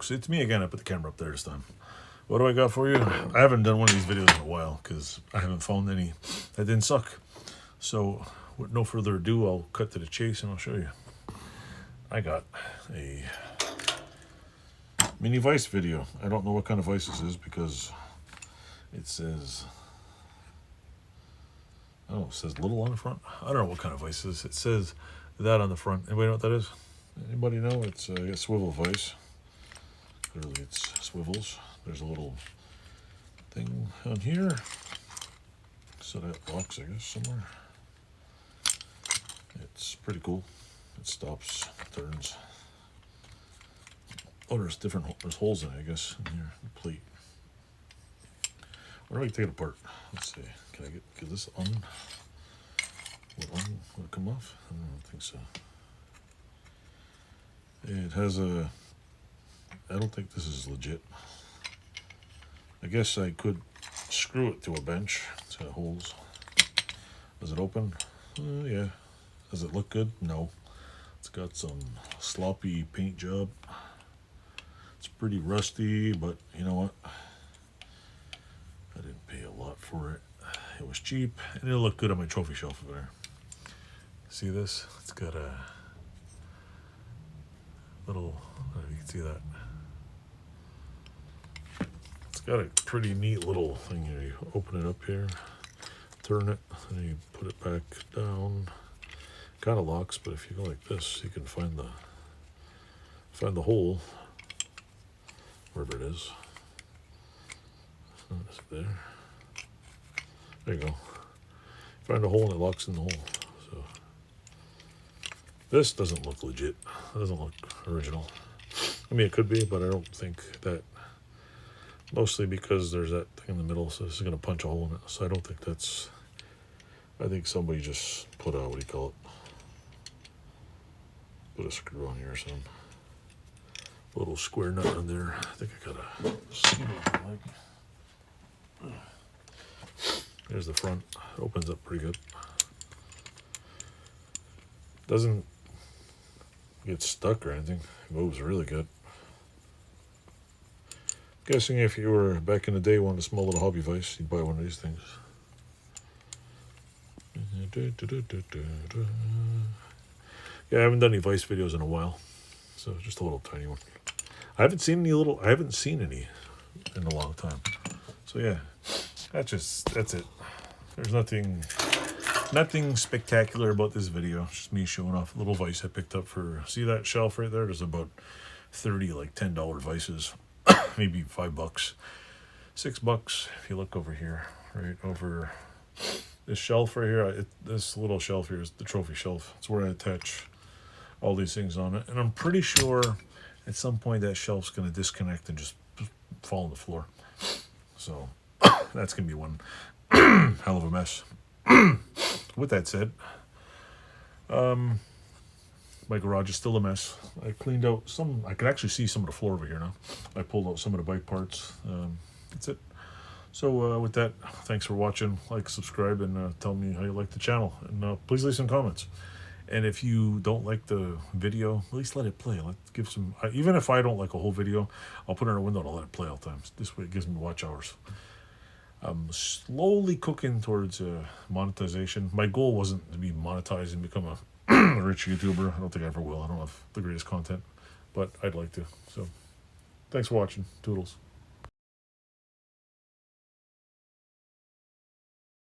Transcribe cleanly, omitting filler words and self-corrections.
folks, it's me again. I put the camera up there this time. What do I got for you? I haven't done one of these videos in a while because I haven't found any that didn't suck. So with no further ado, I'll cut to the chase and I'll show you. I got a mini Vise video. I don't know what kind of Vise this is because it says, oh, it says little on the front. I don't know what kind of Vise it is. It says that on the front. Anybody know what that is? Anybody know? It's a swivel Vise. Clearly it's swivels. There's a little thing on here. So that locks, I guess, somewhere. It's pretty cool. It stops, turns. Oh, there's holes in it, I guess, in here, the plate. Where do I take it apart? Let's see. Can I get this on? Would it come off? I don't think so. It has a, I don't think this is legit. I guess I could screw it to a bench. It's got holes. Does it open? Yeah. Does it look good? No. It's got some sloppy paint job. It's pretty rusty, but you know what? I didn't pay a lot for it. It was cheap, and it'll look good on my trophy shelf over there. See this? It's got a little, I don't know if you can see that. It's got a pretty neat little thing here. You open it up here, turn it, and then you put it back down. Kind of locks, but if you go like this, you can find the hole wherever it is. It's there. There you go. Find a hole and it locks in the hole. So this doesn't look legit. It doesn't look original. I mean, it could be, but I don't think that. Mostly because there's that thing in the middle, so this is going to punch a hole in it. So I don't think that's. I think somebody just put a, what do you call it? Put a screw on here or something. A little square nut on there. I think I gotta see what it like. There's the front. It opens up pretty good. Doesn't get stuck or anything. It moves really good. Guessing if you were back in the day wanting a small little hobby Vise, you'd buy one of these things. Yeah, I haven't done any Vise videos in a while, so just a little tiny one. I haven't seen any in a long time. So yeah, that's it. There's nothing spectacular about this video. It's just me showing off a little Vise I picked up for. See that shelf right there? There's about 30 like $10 Vises, maybe $5, $6 if you look over here, right over this shelf right here. This little shelf here is the trophy shelf. It's where I attach all these things on it, and I'm pretty sure at some point that shelf's going to disconnect and just fall on the floor. So that's going to be one hell of a mess. With that said, my garage is still a mess. I cleaned out some. I can actually see some of the floor over here now. I pulled out some of the bike parts. That's it. So with that, thanks for watching. Like, subscribe, and tell me how you like the channel. And please leave some comments. And if you don't like the video, at least let it play. Let's give some. Even if I don't like a whole video, I'll put it in a window and I'll let it play all the time. This way, it gives me watch hours. I'm slowly cooking towards monetization. My goal wasn't to be monetized and become a rich YouTuber. I don't think I ever will. I don't have the greatest content, but I'd like to. So, thanks for watching. Toodles.